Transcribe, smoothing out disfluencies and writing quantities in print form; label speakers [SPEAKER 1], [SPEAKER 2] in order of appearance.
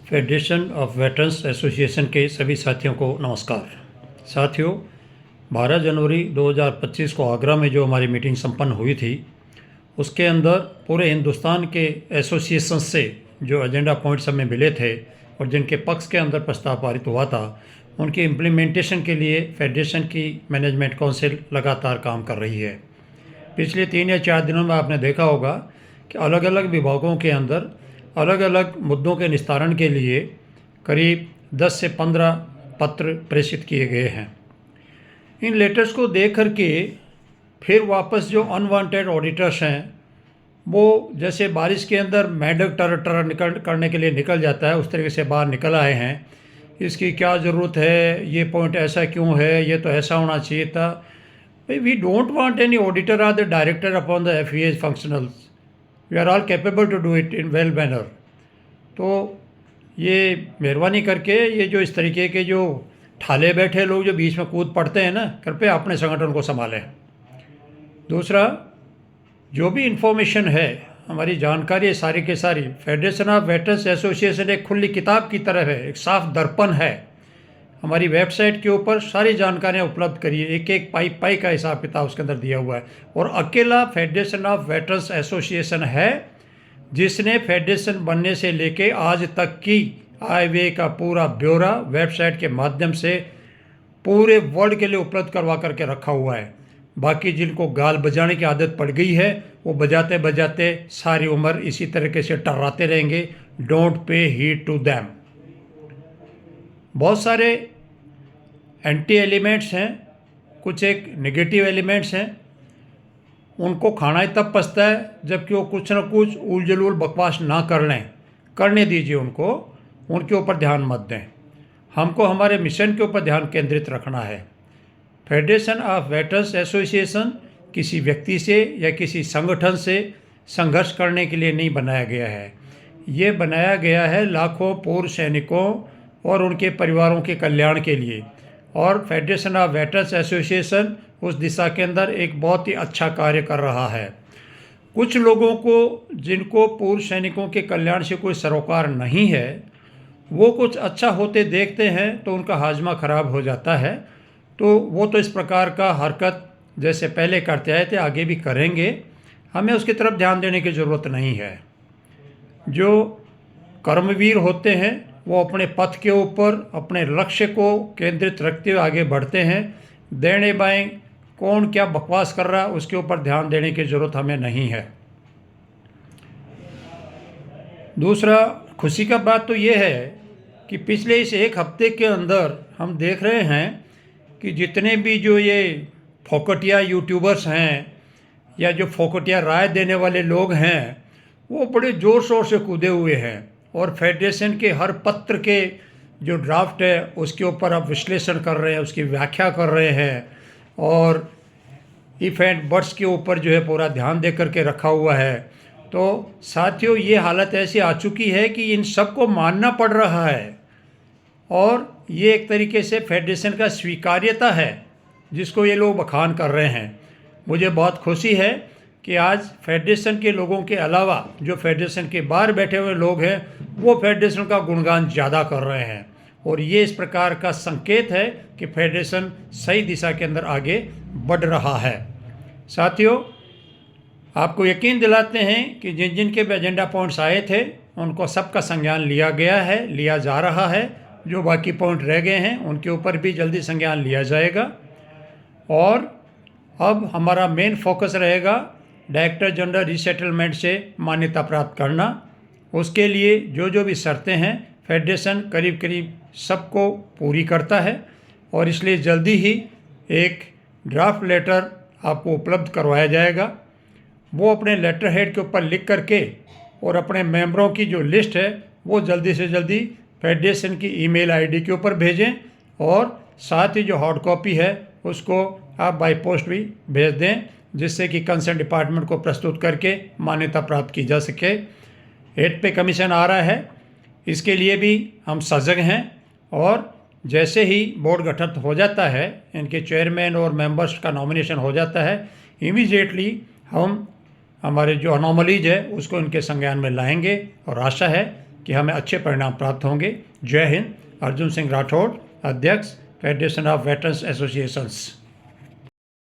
[SPEAKER 1] Federation of veterans association के सभी साथियों को नमस्कार। साथियों, 12 जनवरी 2025 को आगरा में जो हमारी मीटिंग संपन्न हुई थी, उसके अंदर पूरे हिंदुस्तान के एसोसिएशन से जो एजेंडा पॉइंट्स हमें मिले थे और जिनके पक्ष के अंदर प्रस्ताव पारित हुआ था, उनकी इम्प्लीमेंटेशन के लिए फेडरेशन की मैनेजमेंट काउंसिल लगातार काम कर रही है। पिछले 3 या 4 दिनों में आपने देखा होगा कि अलग अलग विभागों के अंदर अलग अलग मुद्दों के निस्तारण के लिए करीब 10 से 15 पत्र प्रेषित किए गए हैं। इन लेटर्स को देख करके फिर वापस जो अनवांटेड ऑडिटर्स हैं, वो जैसे बारिश के अंदर मेंढक टर निकल करने के लिए निकल जाता है, उस तरीके से बाहर निकल आए हैं। इसकी क्या ज़रूरत है, ये पॉइंट ऐसा क्यों है, ये तो ऐसा होना चाहिए था। भाई, we don't want any auditor or the director upon the FES functionals. We are all capable to do it in well manner. तो ये मेहरबानी करके ये जो इस तरीके के जो ठाले बैठे लोग जो बीच में कूद पड़ते हैं ना, कृपया अपने संगठन को संभालें। दूसरा, जो भी इन्फॉर्मेशन है, हमारी जानकारी है सारी के सारी, फेडरेशन ऑफ वेटरन्स एसोसिएशन एक खुली किताब की तरह है, एक साफ दर्पण है। हमारी वेबसाइट के ऊपर सारी जानकारियाँ उपलब्ध करिए, एक एक पाई का हिसाब किताब उसके अंदर दिया हुआ है। और अकेला फेडरेशन ऑफ वेटरन्स एसोसिएशन है जिसने फेडरेशन बनने से लेके आज तक की आय व्यय का पूरा ब्यौरा वेबसाइट के माध्यम से पूरे वर्ल्ड के लिए उपलब्ध करवा करके रखा हुआ है। बाकी जिनको गाल बजाने की आदत पड़ गई है, वो बजाते बजाते सारी उम्र इसी तरीके से टर्राते रहेंगे। Don't pay heed to them. बहुत सारे एंटी एलिमेंट्स हैं, कुछ एक नेगेटिव एलिमेंट्स हैं। उनको खाना ही तब पचता है जबकि वो कुछ ना कुछ उल जलूल बकवास ना कर लें। करने दीजिए उनको, उनके ऊपर ध्यान मत दें। हमको हमारे मिशन के ऊपर ध्यान केंद्रित रखना है। फेडरेशन ऑफ वेटरन्स एसोसिएशन किसी व्यक्ति से या किसी संगठन से संघर्ष करने के लिए नहीं बनाया गया है। ये बनाया गया है लाखों पूर्व सैनिकों और उनके परिवारों के कल्याण के लिए। और फेडरेशन ऑफ वेटरन्स एसोसिएशन उस दिशा के अंदर एक बहुत ही अच्छा कार्य कर रहा है। कुछ लोगों को, जिनको पूर्व सैनिकों के कल्याण से कोई सरोकार नहीं है, वो कुछ अच्छा होते देखते हैं तो उनका हाजमा खराब हो जाता है। तो वो तो इस प्रकार का हरकत जैसे पहले करते आए थे, आगे भी करेंगे। हमें उसकी तरफ ध्यान देने की ज़रूरत नहीं है। जो कर्मवीर होते हैं वो अपने पथ के ऊपर अपने लक्ष्य को केंद्रित रखते हुए आगे बढ़ते हैं। देने बाएं कौन क्या बकवास कर रहा है उसके ऊपर ध्यान देने की ज़रूरत हमें नहीं है। दूसरा, खुशी का बात तो ये है कि पिछले इस एक हफ्ते के अंदर हम देख रहे हैं कि जितने भी जो ये फोकटिया यूट्यूबर्स हैं या जो फोकटिया राय देने वाले लोग हैं, वो बड़े ज़ोर शोर से कूदे हुए हैं और फेडरेशन के हर पत्र के जो ड्राफ्ट है उसके ऊपर अब विश्लेषण कर रहे हैं, उसकी व्याख्या कर रहे हैं। और इफ एंड बट्स के ऊपर जो है पूरा ध्यान दे करके रखा हुआ है। तो साथियों, ये हालत ऐसी आ चुकी है कि इन सबको मानना पड़ रहा है और ये एक तरीके से फेडरेशन का स्वीकार्यता है जिसको ये लोग बखान कर रहे हैं। मुझे बहुत खुशी है कि आज फेडरेशन के लोगों के अलावा जो फेडरेशन के बाहर बैठे हुए लोग हैं, वो फेडरेशन का गुणगान ज़्यादा कर रहे हैं। और ये इस प्रकार का संकेत है कि फेडरेशन सही दिशा के अंदर आगे बढ़ रहा है। साथियों, आपको यकीन दिलाते हैं कि जिन जिन के भी एजेंडा पॉइंट्स आए थे उनको सबका संज्ञान लिया गया है, लिया जा रहा है। जो बाकी पॉइंट रह गए हैं उनके ऊपर भी जल्दी संज्ञान लिया जाएगा। और अब हमारा मेन फोकस रहेगा डायरेक्टर जनरल रीसेटलमेंट से मान्यता प्राप्त करना। उसके लिए जो जो भी शर्तें हैं फेडरेशन करीब करीब सबको पूरी करता है और इसलिए जल्दी ही एक ड्राफ्ट लेटर आपको उपलब्ध करवाया जाएगा। वो अपने लेटर हेड के ऊपर लिख करके और अपने मेंबरों की जो लिस्ट है वो जल्दी से जल्दी फेडरेशन की ईमेल आईडी के ऊपर भेजें और साथ ही जो हार्ड कॉपी है उसको आप बाय पोस्ट भी भेज दें, जिससे कि कंसर्न डिपार्टमेंट को प्रस्तुत करके मान्यता प्राप्त की जा सके। 8 पे कमीशन आ रहा है, इसके लिए भी हम सजग हैं। और जैसे ही बोर्ड गठित हो जाता है, इनके चेयरमैन और मेंबर्स का नॉमिनेशन हो जाता है, इमीडिएटली हम हमारे जो अनोमलीज है उसको इनके संज्ञान में लाएंगे और आशा है कि हमें अच्छे परिणाम प्राप्त होंगे। जय हिंद। अर्जुन सिंह राठौड़, अध्यक्ष, फेडरेशन ऑफ वेटरन्स एसोसिएशंस।